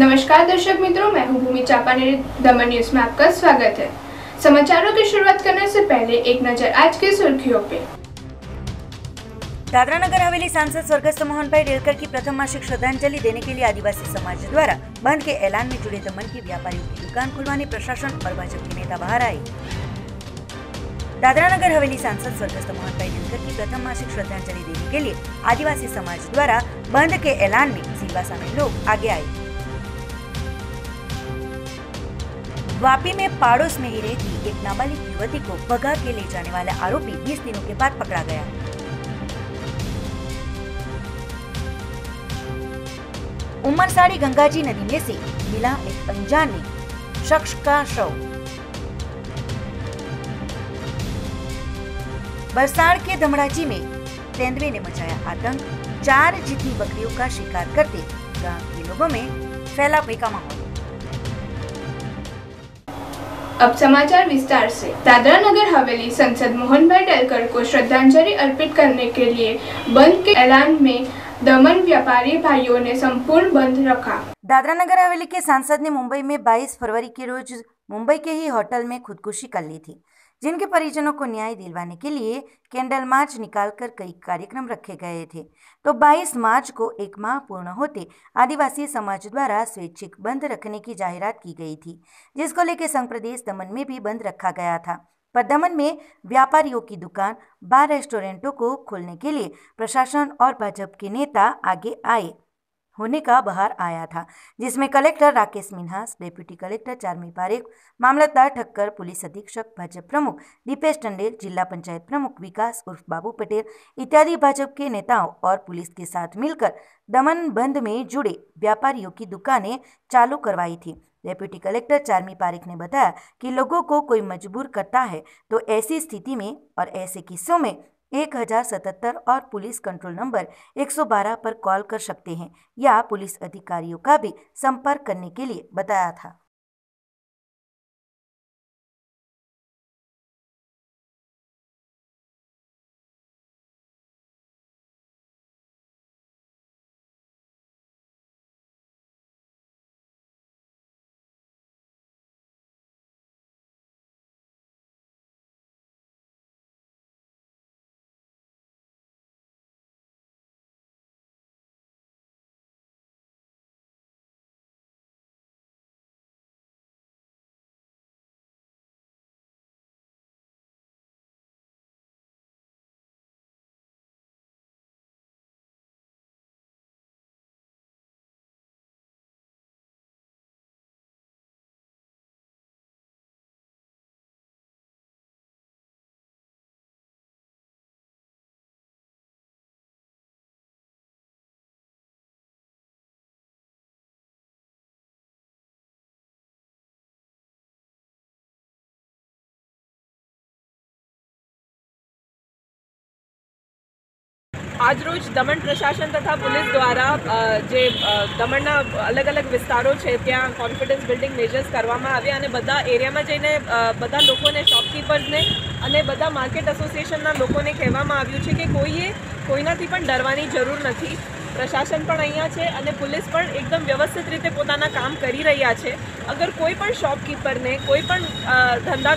नमस्कार दर्शक मित्रों, मैं हूं भूमि चापानेरी। दमन न्यूज में आपका स्वागत है। समाचारों की शुरुआत करने से पहले एक नजर आज की सुर्खियों पे। दादरा नगर हवेली सांसद स्वर्गस्थ मोहनभाई डेलकर की प्रथम मासिक श्रद्धांजलि देने के लिए आदिवासी समाज द्वारा बंद के ऐलान में जुड़े दमन के व्यापारियों की दुकान खुलवाने प्रशासन और भाजपा के नेता बाहर आए। दादरा नगर हवेली सांसद स्वर्गस्थ मोहनभाई डेलकर की प्रथम मासिक श्रद्धांजलि देने के लिए आदिवासी समाज द्वारा बंद के ऐलान में सेवा शामिल लोग आगे आए। वापी में पड़ोस में ही रहती एक नाबालिग युवती को भगा के ले जाने वाला आरोपी 20 दिनों के बाद पकड़ा गया। उमरसाड़ी गंगाजी नदी में से मिला एक अनजाने शख्स का शव। बरसाड़ के धमड़ाजी में तेंदुए ने मचाया आतंक। 4 जितनी बकरियों का शिकार करते गांव के लोगों में फैला भय का माहौल। अब समाचार विस्तार से। दादरा नगर हवेली सांसद मोहनभाई डेलकर को श्रद्धांजलि अर्पित करने के लिए बंद के ऐलान में दमन व्यापारी भाइयों ने संपूर्ण बंद रखा। दादरा नगर हवेली के सांसद ने मुंबई में 22 फरवरी के रोज मुंबई के ही होटल में खुदकुशी कर ली थी, जिनके परिजनों को न्याय दिलवाने के लिए कैंडल मार्च निकालकर कई कार्यक्रम रखे गए थे। तो 22 मार्च को एक माह पूर्ण होते आदिवासी समाज द्वारा स्वैच्छिक बंद रखने की जाहिरात की गई थी, जिसको लेकर संघ प्रदेश दमन में भी बंद रखा गया था। पर दमन में व्यापारियों की दुकान, बार, रेस्टोरेंटों को खोलने के लिए प्रशासन और भाजपा के नेता आगे आए होने का बाहर आया था, जिसमें collector Rakesh Minhas, deputy collector Charmi Parekh, मामलतदार ठक्कर, पुलिस अधीक्षक भाजपा प्रमुख दीपेश टंडेल, जिला पंचायत प्रमुख विकास उर्फ बाबू पटेल इत्यादि भाजपा के नेताओं और पुलिस के साथ मिलकर दमन बंद में जुड़े व्यापारियों की दुकानें चालू करवाई थी। डेप्यूटी कलेक्टर चार्मी पारेख ने बताया कि लोगों को कोई मजबूर करता है तो ऐसी स्थिति में और ऐसे किस्सों में 1077 और पुलिस कंट्रोल नंबर 112 पर कॉल कर सकते हैं या पुलिस अधिकारियों का भी संपर्क करने के लिए बताया था। आज रोज दमन प्रशासन तथा पुलिस द्वारा जे दमणना अलग अलग विस्तारों है त्या कॉन्फिडन्स बिल्डिंग मेजर्स करवामां આવ્યા અને બધા એરિયામાં જઈને બધા લોકોને શોપકીપર્સને અને બધા માર્કેટ એસોસિએશનના લોકોને કહેવામાં આવ્યું છે કે કોઈએ કોઈનાથી પણ ડરવાની જરૂર નથી। प्रशासन पण अहींया छे अने पुलिस पण एकदम व्यवस्थित रीते पोताना काम करी रह्या छे। अगर कोई पण शॉपकीपर ने कोई पण धंधा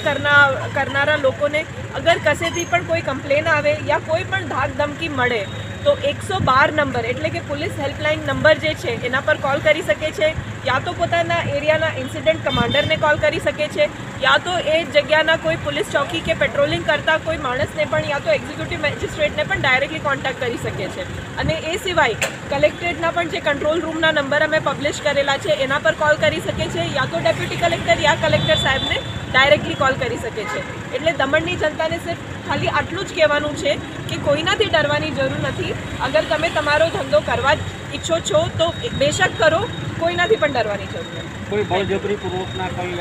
करनारा लोकोने अगर कसेथी पण कोई कम्प्लेन आवे या कोई पण धाक धमकी मळे तो 112 नंबर एटले के पुलिस हेल्पलाइन नंबर जे छे एना पर कॉल करी सके छे, या तो पोताना एरियाना इंसिडेंट कमांडर ने कॉल करी सके छे, या तो ए जग्याना कोई पुलिस चौकी के पेट्रोलिंग करता कोई माणस ने पण या तो एक्जिक्यूटिव मेजिस्ट्रेट ने पण डायरेक्टली कॉन्टेक्ट करी सके छे। अने ए सिवाय कलेक्टरेटना पण जे कंट्रोल रूमना नंबर अमे पब्लिश करेला छे एना पर कॉल करी सके छे, या तो डेप्यूटी कलेक्टर या कलेक्टर साहेब ने डायरेक्टली कॉल करी सके छे। एटले दमणनी जनताने सिर्फ खाली आटલું જ કહેવાનું છે કે કોઈનાથી ડરવાની જરૂર નથી। અગર તમે તમારો ધંધો કરવા ઈચ્છો છો તો બેશક કરો, કોઈનાથી પણ ડરવાની જરૂર નથી। કોઈ બળજબરીપૂર્વકના કોઈ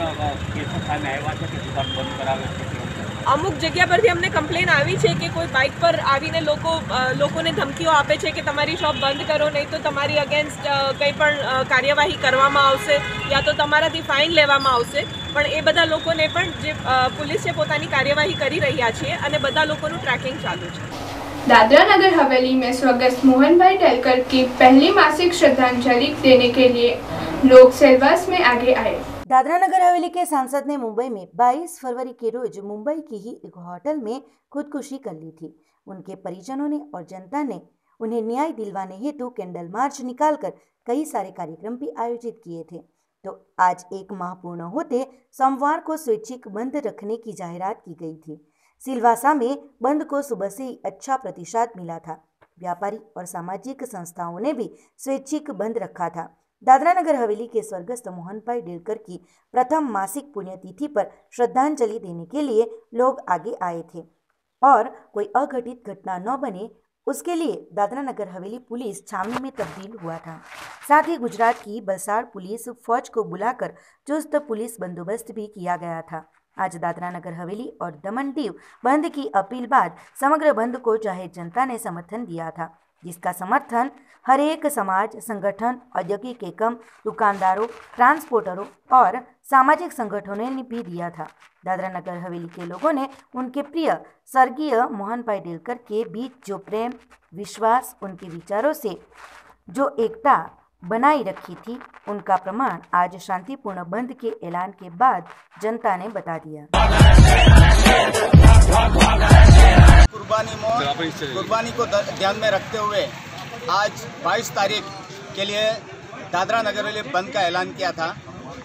કેસો સામે આવ્યા છે કે દુકાન બંધ કરાવે છે? અમુક જગ્યા પરથી અમને કમ્પ્લેન આવી છે કે કોઈ બાઇક પર આવીને લોકોને ધમકીઓ આપે છે કે તમારી શોપ બંધ કરો, નહીં તો તમારી અગેન્સ્ટ કંઈ પણ કાર્યવાહી કરવામાં આવશે યા તો તમારાથી ફાઇન લેવામાં આવશે। પણ એ બધા લોકોને પણ જે પોલીસ છે પોતાની કાર્યવાહી કરી રહ્યા છે અને બધા લોકોનું ટ્રેકિંગ ચાલુ છે। दादरा नगर हवेली में स्वर्गस्थ मोहन भाई टेलकर की पहली मासिक श्रद्धांजलि देने के लिए लोग सेलवास में आगे आए। दादरा नगर हवेली के सांसद ने मुंबई में 22 फरवरी के रोज मुंबई की ही एक होटल में खुदकुशी कर ली थी। उनके परिजनों ने और जनता ने उन्हें न्याय दिलवाने हेतु कैंडल मार्च निकालकर कई सारे कार्यक्रम भी आयोजित किए थे। तो आज एक माह पूर्ण होते सोमवार को स्वैच्छिक बंद रखने की जाहिरात की गई थी। सिलवासा में बंद को सुबह से ही अच्छा प्रतिसाद मिला था। व्यापारी और सामाजिक संस्थाओं ने भी स्वैच्छिक बंद रखा था। दादरा नगर हवेली के स्वर्गस्थ मोहन भाई डेलकर की प्रथम मासिक पुण्यतिथि पर श्रद्धांजलि देने के लिए लोग आगे आए थे और कोई अघटित घटना न बने उसके लिए दादरा नगर हवेली पुलिस छावनी में तब्दील हुआ था। साथ ही गुजरात की बलसाड़ पुलिस फौज को बुलाकर चुस्त पुलिस बंदोबस्त भी किया गया था। आज दादरा नगर हवेली और दमन दीव बंद की अपील बाद समग्र बंद को जाहिर जनता ने समर्थन दिया था, जिसका समर्थन हर एक समाज संगठन, औद्योगिक एकम, दुकानदारों, ट्रांसपोर्टरों और सामाजिक संगठनों ने भी दिया था। दादरा नगर हवेली के लोगों ने उनके प्रिय स्वर्गीय मोहन भाई डेलकर के बीच जो प्रेम, विश्वास, उनके विचारों से जो एकता बनाई रखी थी, उनका प्रमाण आज शांतिपूर्ण बंद के ऐलान के बाद जनता ने बता दिया। कुर्बानी को ध्यान में रखते हुए आज 22 तारीख के लिए दादरा नगर हवेली बंद का ऐलान किया था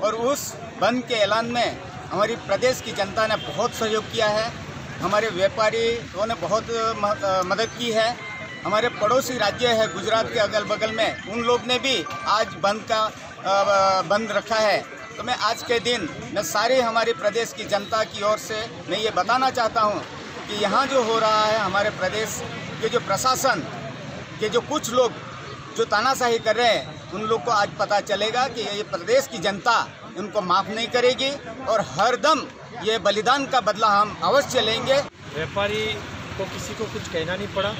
और उस बंद के ऐलान में हमारी प्रदेश की जनता ने बहुत सहयोग किया है। हमारे व्यापारियों ने बहुत मदद की है। हमारे पड़ोसी राज्य है गुजरात के अगल बगल में, उन लोग ने भी आज बंद रखा है। तो मैं आज के दिन मैं सारी हमारी प्रदेश की जनता की ओर से मैं ये बताना चाहता हूँ कि यहाँ जो हो रहा है हमारे प्रदेश के जो प्रशासन के जो कुछ लोग जो तानाशाही कर रहे हैं, उन लोग को आज पता चलेगा कि ये प्रदेश की जनता उनको माफ़ नहीं करेगी और हरदम ये बलिदान का बदला हम अवश्य लेंगे। व्यापारी को किसी को कुछ कहना नहीं पड़ा,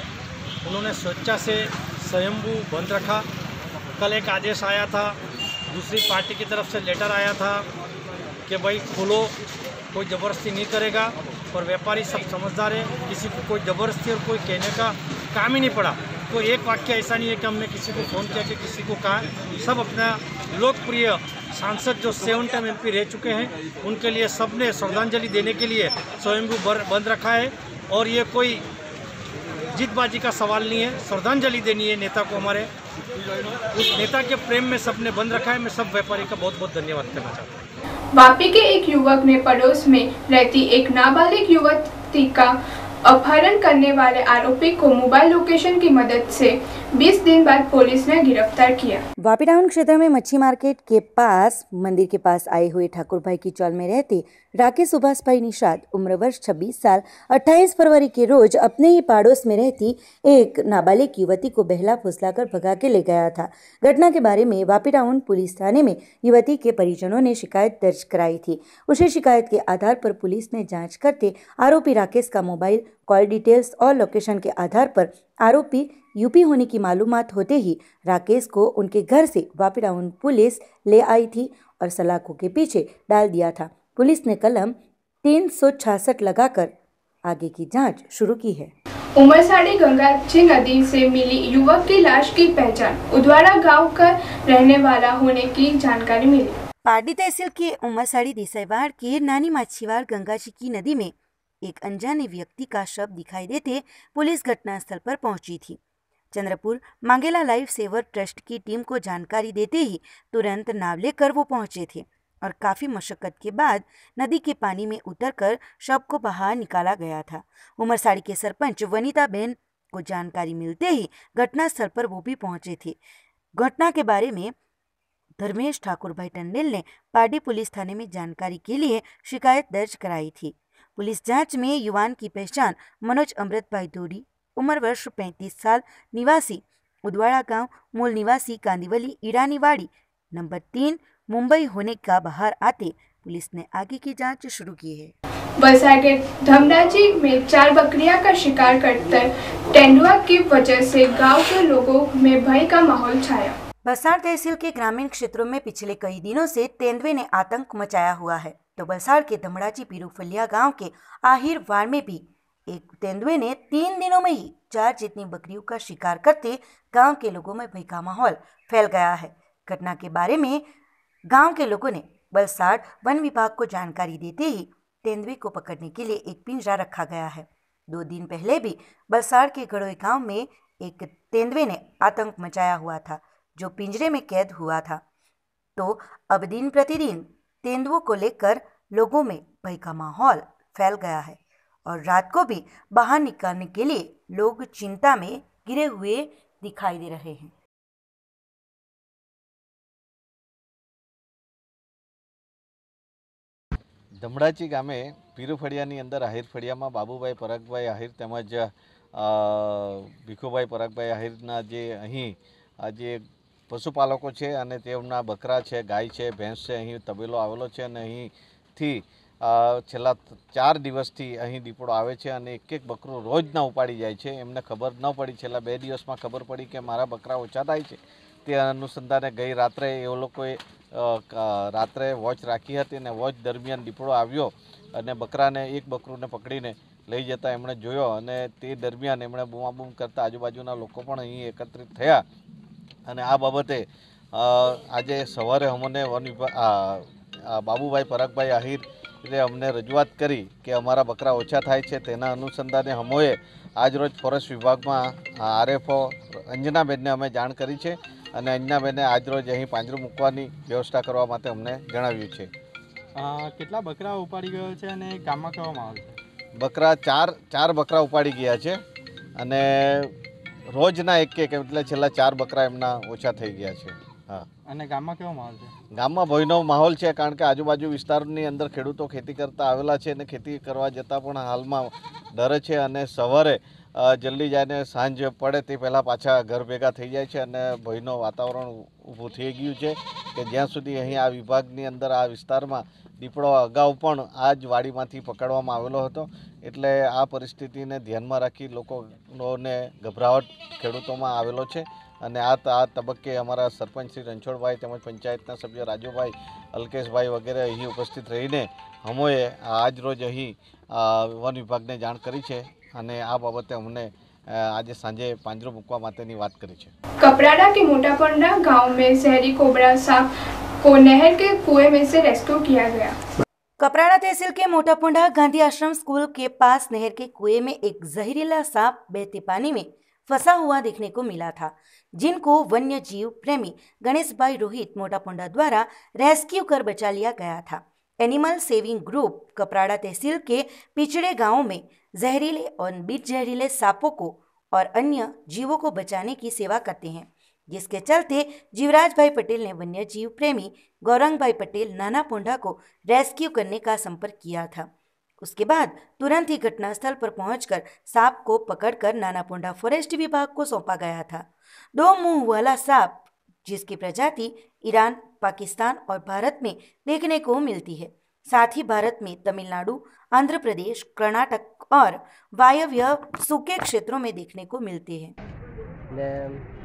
उन्होंने स्वेच्छा से स्वयंभू बंद रखा। कल एक आदेश आया था, दूसरी पार्टी की तरफ से लेटर आया था कि भाई खोलो, कोई ज़बरदस्ती नहीं करेगा। और व्यापारी सब समझदार है, किसी को कोई ज़बरदस्ती और कोई कहने का काम ही नहीं पड़ा। तो एक वाक्य ऐसा नहीं है कि हमने किसी को फ़ोन किया कि किसी को कहा। सब अपना लोकप्रिय सांसद जो 7 टाइम MP रह चुके हैं, उनके लिए सबने श्रद्धांजलि देने के लिए स्वयंभू बंद रखा है। और ये कोई जीतबाजी का सवाल नहीं है, श्रद्धांजलि देनी है नेता को। हमारे उस नेता के प्रेम में सबने बंद रखा है। मैं सब व्यापारी का बहुत बहुत धन्यवाद करना चाहता हूँ। वापी के एक युवक ने पड़ोस में रहती एक नाबालिग युवती का अपहरण करने वाले आरोपी को मोबाइल लोकेशन की मदद से 20 दिन बाद पुलिस ने गिरफ्तार किया। वापी टाउन क्षेत्र में मच्छी मार्केट के पास मंदिर के पास आए हुए ठाकुर भाई की चौल में रहते राकेश सुभाष भाई निषाद उम्र वर्ष 26 साल 28 फरवरी के रोज अपने ही पड़ोस में रहती एक नाबालिग युवती को बहला फुसलाकर भगा के ले गया था। घटना के बारे में वापी टाउन पुलिस थाने में युवती के परिजनों ने शिकायत दर्ज कराई थी। उसी शिकायत के आधार पर पुलिस ने जांच करते आरोपी राकेश का मोबाइल कॉल डिटेल्स और लोकेशन के आधार पर आरोपी यूपी होने की मालूमात होते ही राकेश को उनके घर से वापी टाउन पुलिस ले आई थी और सलाखों के पीछे डाल दिया था। पुलिस ने कलम 366 लगाकर आगे की जांच शुरू की है। उमरसाड़ी गंगाजी नदी से मिली युवक की लाश की पहचान उद्वाड़ा गांव का रहने वाला होने की जानकारी मिली। पारडी तहसील के उमरसाड़ी देसाईवाड़ के नानी माछीवाड़ गंगाजी की नदी में एक अनजाने व्यक्ति का शव दिखाई देते पुलिस घटनास्थल पर पहुंची थी। चंद्रपुर मांगेला लाइफ सेवर ट्रस्ट की टीम को जानकारी देते ही तुरंत नाव लेकर वो पहुंचे थे और काफ़ी मशक्कत के बाद नदी के पानी में उतरकर शव को बाहर निकाला गया था। उमरसाड़ी के सरपंच वनीता बेन को जानकारी मिलते ही घटनास्थल पर वो भी पहुंचे थे। घटना के बारे में धर्मेश ठाकुर भाई टंडेल ने पारडी पुलिस थाने में जानकारी के लिए शिकायत दर्ज कराई थी। पुलिस जांच में युवान की पहचान मनोज अमृत भाई धोड़ी उम्र वर्ष 35 साल निवासी उद्वाड़ा गांव, मूल निवासी कांदीवली ईरानीवाड़ी नंबर 3 मुंबई होने का बाहर आते पुलिस ने आगे की जांच शुरू की है। वलसाड के धमराजी में 4 बकरियां का शिकार करकर तेंदुआ की वजह से गांव के लोगों में भय का माहौल छाया। वलसाड तहसील के ग्रामीण क्षेत्रों में पिछले कई दिनों से तेंदुए ने आतंक मचाया हुआ है, तो वलसाड के धमराजी पीरूफलिया गांव के आहिर वाड़ में भी एक तेंदुए ने 3 दिनों में ही 4 जितनी बकरियों का शिकार करते गांव के लोगों में भय का माहौल फैल गया है। घटना के बारे में गांव के लोगों ने बलसाड़ वन विभाग को जानकारी देते ही तेंदुए को पकड़ने के लिए एक पिंजरा रखा गया है। 2 दिन पहले भी बलसाड़ के गड़ोई गांव में एक तेंदुए ने आतंक मचाया हुआ था, जो पिंजरे में कैद हुआ था। तो अब दिन प्रतिदिन तेंदुओं को लेकर लोगों में भय का माहौल फैल गया है और रात को भी बाहर निकालने के लिए लोग चिंता में घिरे हुए दिखाई दे रहे हैं। ધમડાચી ગામે પીરુફળિયાની અંદર આહિર ફળિયામાં બાબુભાઈ પરાગભાઈ આહિર તેમજ ભીખુભાઈ પરાગભાઈ આહિરના જે અહીં જે પશુપાલકો છે અને તેમના બકરા છે, ગાય છે, ભેંસ છે, અહીં તબેલો આવેલો છે અને અહીંથી છેલ્લા 4 દિવસથી અહીં દીપડો આવે છે અને એક બકરું રોજના ઉપાડી જાય છે। એમને ખબર ન પડી, છેલ્લા 2 દિવસમાં ખબર પડી કે મારા બકરા ઓછા થાય છે। તે અનુસંધાને ગઈ રાત્રે એ લોકોએ રાત્રે વોચ રાખી હતી અને વોચ દરમિયાન દીપડો આવ્યો અને બકરાને એક બકરુને પકડીને લઈ જતા એમણે જોયો અને તે દરમિયાન એમણે બૂમાબૂમ કરતા આજુબાજુના લોકો પણ અહીં એકત્રિત થયા અને આ બાબતે આજે સવારે અમને વન વિભાગ બાબુભાઈ પરાગભાઈ આહિર એટલે અમને રજૂઆત કરી કે અમારા બકરા ઓછા થાય છે। તેના અનુસંધાને અમોએ આજરોજ ફોરેસ્ટ વિભાગમાં આરએફઓ અંજનાબેનને અમે જાણ કરી છે અને અંજનાબેને આજરોજ અહીં પાંજરું મૂકવાની વ્યવસ્થા કરવા માટે અમને જણાવ્યું છે। કેટલા બકરા ઉપાડી ગયો છે અને ગામમાં કેવો માહોલ છે? બકરા ચાર બકરા ઉપાડી ગયા છે અને રોજના એક એટલે છેલ્લા 4 બકરા એમના ઓછા થઈ ગયા છે। हाँ, અને ગામમાં કેવો માહોલ છે? ગામમાં ભયનો માહોલ છે, કારણ કે આજુબાજુ વિસ્તારની અંદર ખેડૂતો ખેતી કરતા આવેલા છે અને ખેતી કરવા જતાં પણ હાલમાં ડરે છે અને સવારે જલ્દી જાય સાંજ પડે તે પહેલાં પાછા ઘર ભેગા થઈ જાય છે અને ભયનો વાતાવરણ ઊભું થઈ ગયું છે કે જ્યાં સુધી અહીં આ વિભાગની અંદર આ વિસ્તારમાં દીપડો અગાઉ પણ આ જ વાડીમાંથી પકડવામાં આવેલો હતો। એટલે આ પરિસ્થિતિને ધ્યાનમાં રાખી લોકોને ગભરાવટ ખેડૂતોમાં આવેલો છે અને આ તબક્કે અમારા સરપંચ શ્રી રણછોડભાઈ તેમજ પંચાયતના સભ્ય રાજુભાઈ, અલ્કેશભાઈ વગેરે અહીં ઉપસ્થિત રહીને અમોએ આજ રોજ અહીં વન વિભાગને જાણ કરી છે અને આ બાબતે અમને આજે સાંજે પાંજરું મૂકવા માટેની વાત કરી છે। कपराड़ा के मोटापंडा गांव में जहरी कोबरा सांप को नहर के कुएं में से रेस्क्यू किया गया। कपराड़ा तहसील के मोटापुंडा गांधी आश्रम स्कूल के पास नहर के कुएं में एक जहरीला सांप बहते पानी में फंसा हुआ देखने को मिला था, जिनको वन्य जीव प्रेमी गणेश भाई रोहित मोटापुंडा द्वारा रेस्क्यू कर बचा लिया गया था। एनिमल सेविंग ग्रुप कपराड़ा तहसील के पिछड़े गांवों में जहरीले और बीच जहरीले सांपों को और अन्य जीवों को बचाने की सेवा करते हैं, जिसके चलते जीवराज भाई पटेल ने वन्य जीव प्रेमी गौरंग भाई पटेल नाना पोंडा को रेस्क्यू करने का संपर्क किया था। उसके बाद तुरंत ही घटनास्थल पर पहुंचकर सांप को पकड़कर नाना पोंडा फॉरेस्ट विभाग को सौंपा गया था। 2 मुंह वाला सांप, जिसकी प्रजाति ईरान, पाकिस्तान और भारत में देखने को मिलती है, साथ ही भारत में तमिलनाडु, आंध्र प्रदेश, कर्नाटक और वायव्य सूखे क्षेत्रों में देखने को मिलते हैं।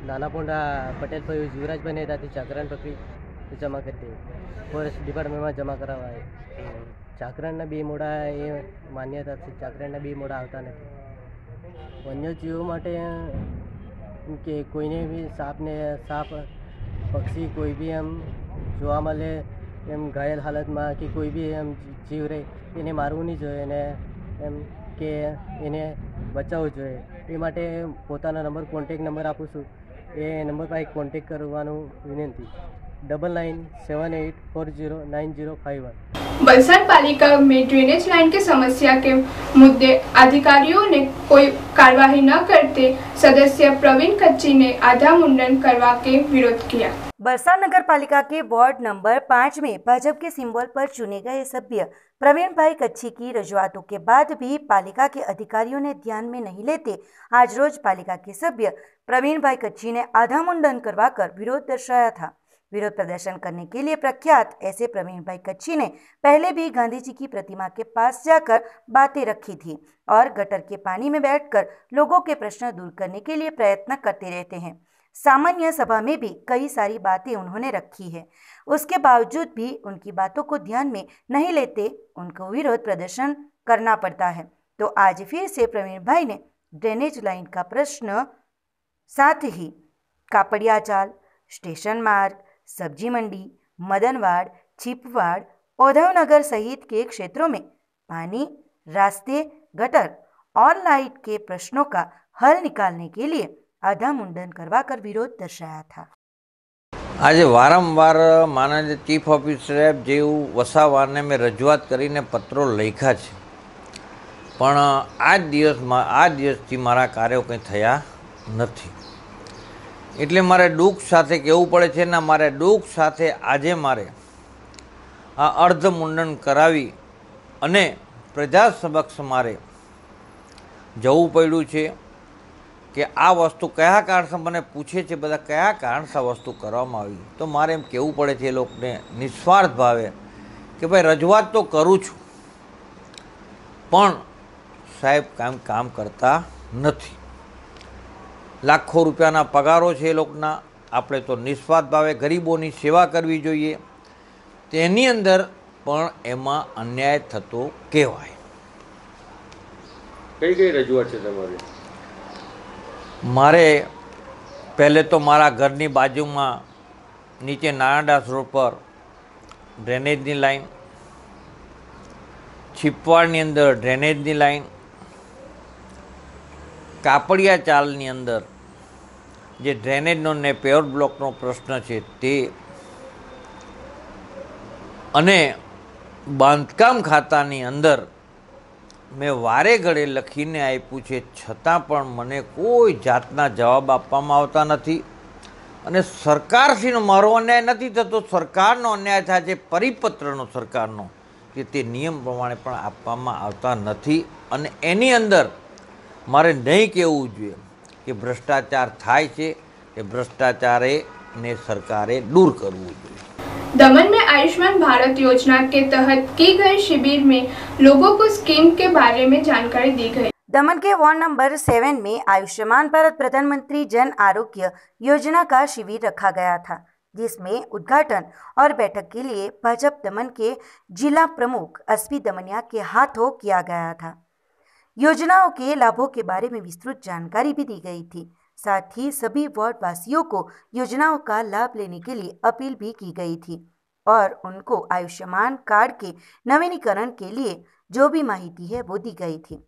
नाना पोंडा पटेल पर युवराज बने जाती चाकरण पकड़ी जमा करते फॉरेस्ट डिपार्टमेंट में जमा करावा है। चाकरण बी मोड़ा ये मान्यता से चाकरण बी मोड़ा आता नहीं। वन्यजीव माटे के कोई ने भी सांप पक्षी कोई भी हम જોવા મળે એમ ઘાયલ હાલતમાં કે કોઈ બી એમ જીવ રહે એને મારવું નહીં જોઈએ ને એમ કે એને બચાવવું જોઈએ। એ માટે પોતાનો નંબર કોન્ટેક્ટ નંબર આપું છું, એ નંબર પર કોન્ટેક્ટ કરવાનું વિનંતી 9978409051। बलसाड़ पालिका में ड्रेनेज लाइन की समस्या के मुद्दे अधिकारियों ने कोई कार्यवाही न करते सदस्य प्रवीण कच्ची ने आधा मुंडन करवा के विरोध किया। बलसाड़ नगर पालिका के वार्ड नंबर 5 में भाजपा के सिंबल पर चुने गए सभ्य प्रवीण भाई कच्ची की रजूआतों के बाद भी पालिका के अधिकारियों ने ध्यान में नहीं लेते आज रोज पालिका के सभ्य प्रवीण भाई कच्ची ने आधा मुंडन करवाकर विरोध दर्शाया था। विरोध प्रदर्शन करने के लिए प्रख्यात ऐसे प्रवीण भाई कच्ची ने पहले भी गांधी जी की प्रतिमा के पास जाकर बातें रखी थी और गटर के पानी में बैठकर लोगों के प्रश्न दूर करने के लिए प्रयत्न करते रहते हैं। सामान्य सभा में भी कई सारी बातें उन्होंने रखी है, उसके बावजूद भी उनकी बातों को ध्यान में नहीं लेते उनको विरोध प्रदर्शन करना पड़ता है। तो आज फिर से प्रवीण भाई ने ड्रेनेज लाइन का प्रश्न, साथ ही कापड़िया चाल, स्टेशन मार्ग, सब्जी मंडी, मदनवाड़, छिपवाड़, उद्धवनगर सहित के क्षेत्रों में पानी, रास्ते, गटर और लाइट के प्रश्नों का हल निकालने के लिए आधा मुंडन करवाकर विरोध दर्शाया था। आज वारंवार माननीय चीफ ऑफिसर जेवू वसावाने में रजूआत करीने पत्रों लख्या है, पण आज दिवसथी मारा कार्यों कंई थया नथी। एटले मारे दुख साथे कहेवुं पड़े छे ने मारे दुख साथे आजे मारे आ अर्ध मुंडन करावी अने प्रजा समक्ष मारे जवुं पड्युं छे कि आ वस्तु कया कारणसर मने पूछे छे बधा कया कारणसर वस्तु करवामां आवी, तो मारे एम कहेवुं पड़े छे लोकोने निस्वार्थ भावे कि भाई रजूआत तो करूँ छूं पण साहेब काम करता नथी। लाखों रुपयाना पगारो छे लोकना, आपणे तो निस्वार्थ भावे गरीबोनी सेवा करवी जोईए, तेनी अंदर पण एमां अन्याय थतो कहेवाय। कई रजूआत छे तमारी? मारे पहले तो मारा घरनी बाजू में नीचे नारायणदास रोड पर ड्रेनेजनी लाइन, छिपवाड़नी अंदर ड्रेनेजनी लाइन, कापड़िया चालनी अंदर जे ड्रेनेजनो ने पेवर ब्लॉकनो प्रश्न है ते, अने बांधकाम खातानी अंदर मैं वारे घड़े लखीने आप्युं छे छतां पण मने कोई जातना जवाब आपवामां आवता नथी अने सरकारश्रीनो मारो अन्याय नथी थतो, सरकारनो अन्याय थाय छे परिपत्रनो सरकारनो कि ते नियम प्रमाणे पण आपवामां आवता नथी। अने एनी अंदर मारे नहीं कहेवुं जोईए कि भ्रष्टाचार थाय छे, ए भ्रष्टाचारे ने सरकारे दूर करवुं जोईए। दमन में आयुष्मान भारत योजना के तहत की गई शिविर में लोगों को स्कीम के बारे में जानकारी दी गई। दमन के वार्ड नंबर 7 में आयुष्मान भारत प्रधानमंत्री जन आरोग्य योजना का शिविर रखा गया था, जिसमें उद्घाटन और बैठक के लिए भाजपा दमन के जिला प्रमुख एसपी दमनिया के हाथों किया गया था। योजनाओं के लाभों के बारे में विस्तृत जानकारी भी दी गई थी। साथ ही सभी वार्ड वासियों को योजनाओं का लाभ लेने के लिए अपील भी की गई थी और उनको आयुष्मान कार्ड के नवीनीकरण के लिए जो भी माहिती है वो दी गई थी।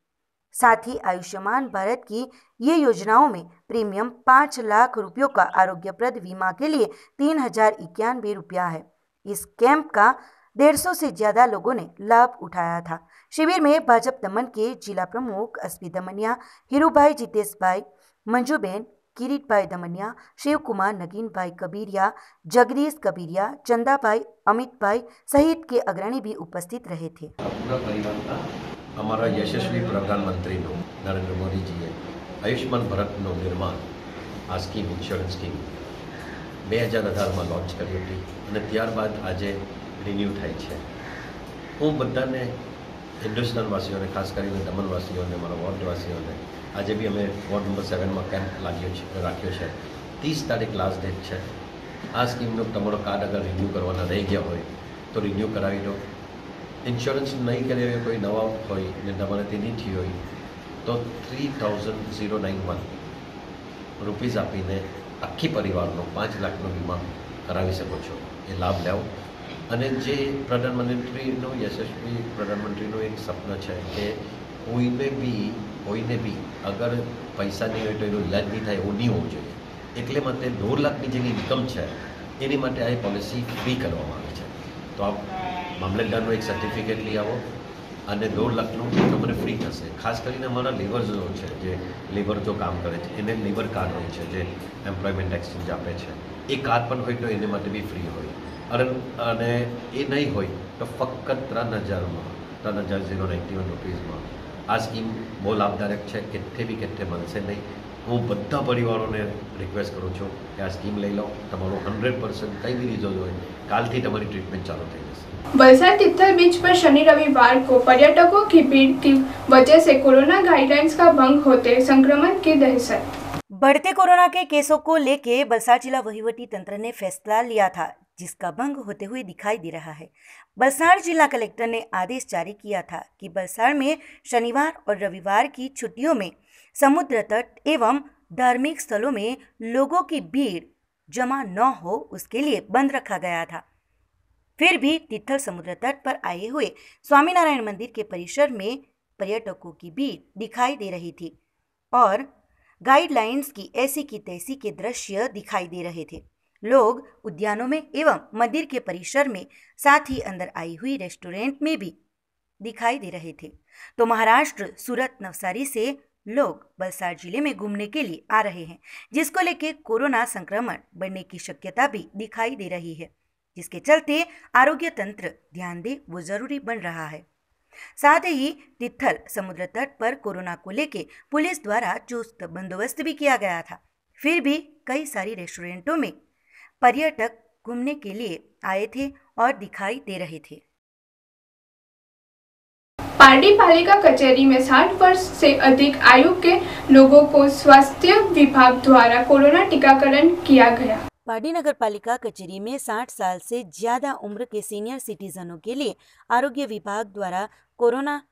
साथ ही आयुष्मान भारत की ये योजनाओं में प्रीमियम 5 लाख रुपयों का आरोग्यप्रद बीमा के लिए 3091 रुपया है। इस कैंप का 150 से ज्यादा लोगों ने लाभ उठाया था। शिविर में भाजपा दमन के जिला प्रमुख एसपी दमनिया, हीरूभाई जितेश भाई, मंजूबेन, किरीट भाई दमनिया, शिव कुमार, नगीन भाई कबीरिया, जगदीश कबीरिया, चंदा भाई, अमित भाई सहित के अग्रणी भी उपस्थित रहे थे। पूरा परिवार का हमारा यशस्वी प्रधानमंत्री नरेंद्र मोदी जी आयुष्मान भारत निर्माण आ स्कीम इंश्योरन्स स्कीम 2018 में लॉन्च करी थी और त्यारबाद आज रिन्यू थाय छे। हूँ बधाने हिंदुस्तानवासीओं ने खास कर दमनवासीओं ने मारा वॉर्डवासीओं ने आज भी अमे वॉर्ड नंबर 7 में कैम्प राख्यो है। 30 तारीख लास्ट डेट है। आ स्कीम तमारो कार्ड अगर रिन्यू करवाना रही गया हो तो रिन्यू करावी दो। इंश्योरन्स नहीं करे कोई नवा हो तमारे तेनी थी हो तो 3091 रुपीज़ आपीने आखी परिवारनो 5 लाखनो वीमा करावी सको छो। ये लाभ लो। अने जे प्रधानमंत्रीनो यशस्वी प्रधानमंत्रीनो एक सपना है कि कोईने भी अगर पैसा नहीं हो तो एनो इलाज नहीं थाय एवुं नहीं होवुं जोईए। एटले माटे 1.5 लाखनी जेनी इनकम है एनी माटे आ पॉलिसी फ्री करवामां आवे छे। तो आप मामलेदारनो एक सर्टिफिकेट लई आवो अने 1.5 लाखનું તમને फ्री થશે। ખાસ કરીને અમારા લેબર્સો છે જે લેબર જો કામ કરે છે એને લેબર કાર્ડ હોય છે જે એમ્પ્લોયમેન્ટ એક્સચેન્જ આપે છે એ કાર્ડ પણ હોય તો એને માટે બી ફ્રી હોય અને એ નહીં હોય તો ફક્ત 3091 રૂપીઝમાં આ સ્કીમ બહુ લાભદાયક છે। કેથે બી કેથે મળશે નહીં। હું બધા પરિવારોને રિક્વેસ્ટ કરું છું કે આ સ્કીમ લઈ લો। તમારું 100% કંઈ બી રીઝન હોય કાલથી તમારી ટ્રીટમેન્ટ ચાલુ થઈ જશે। वलसाड तिथल बीच पर शनि रविवार को पर्यटकों की भीड़ की वजह से कोरोना गाइडलाइंस का भंग होते संक्रमण की दहशत। बढ़ते कोरोना के केसों को लेकर वलसाड जिला वहीवटी तंत्र ने फैसला लिया था, जिसका भंग होते हुए दिखाई दे रहा है। वलसाड़ जिला कलेक्टर ने आदेश जारी किया था कि वलसाड़ में शनिवार और रविवार की छुट्टियों में समुद्र तट एवं धार्मिक स्थलों में लोगों की भीड़ जमा न हो उसके लिए बंद रखा गया था। फिर भी तिथल समुद्र तट पर आए हुए स्वामीनारायण मंदिर के परिसर में पर्यटकों की भीड़ दिखाई दे रही थी और गाइडलाइंस की ऐसी की तैसी के दृश्य दिखाई दे रहे थे। लोग उद्यानों में एवं मंदिर के परिसर में, साथ ही अंदर आई हुई रेस्टोरेंट में भी दिखाई दे रहे थे। तो महाराष्ट्र सूरत नवसारी से लोग वलसाड़ जिले में घूमने के लिए आ रहे हैं, जिसको लेकर कोरोना संक्रमण बढ़ने की शक्यता भी दिखाई दे रही है, जिसके चलते आरोग्य तंत्र ध्यान दे वो जरूरी बन रहा है। साथ ही तिथल समुद्र तट पर कोरोना को लेकर पुलिस द्वारा चुस्त बंदोबस्त भी किया गया था। फिर भी कई सारी रेस्टोरेंटों में पर्यटक घूमने के लिए आए थे और दिखाई दे रहे थे। पारडी पालिका कचहरी में 60 वर्ष से अधिक आयु के लोगों को स्वास्थ्य विभाग द्वारा कोरोना टीकाकरण किया गया। पारडी नगर पालिका कचहरी में 60 साल से ज्यादा उम्र के सीनियर सिटीजनों के लिए आरोग्य विभाग द्वारा कोरोना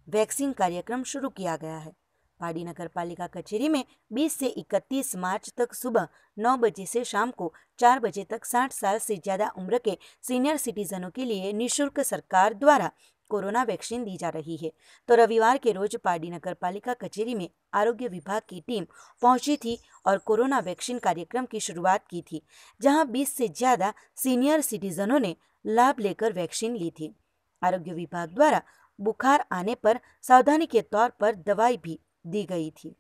वैक्सीन कार्यक्रम शुरू किया गया है। पारडी नगर पालिका कचहरी में 20 से 31 मार्च तक सुबह 9 बजे से शाम को 4 बजे तक 60 साल से ज्यादा उम्र के सीनियर सिटीजनों के लिए निःशुल्क सरकार द्वारा कोरोना वैक्सीन दी जा रही है। तो रविवार के रोज पारडी नगर पालिका कचहरी में आरोग्य विभाग की टीम पहुंची थी और कोरोना वैक्सीन कार्यक्रम की शुरुआत की थी, जहां 20 से ज्यादा सीनियर सिटीजनों ने लाभ लेकर वैक्सीन ली थी। आरोग्य विभाग द्वारा बुखार आने पर सावधानी के तौर पर दवाई भी दी गई थी।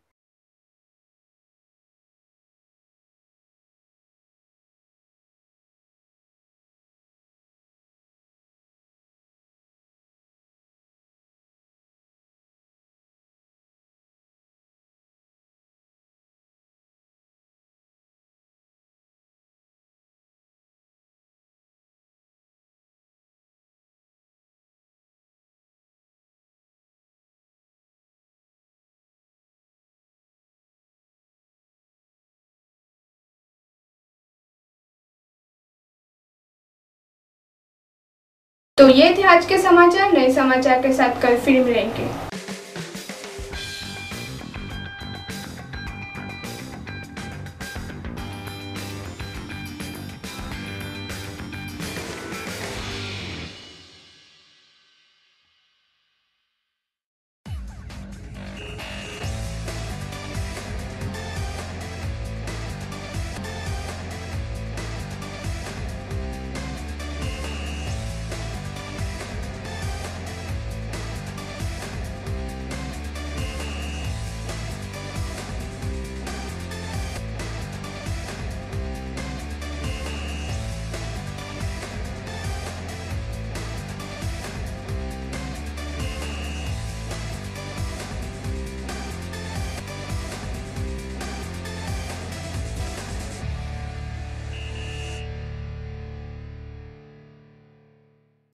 तो ये थे आज के समाचार। नए समाचार के साथ कल फिर मिलेंगे।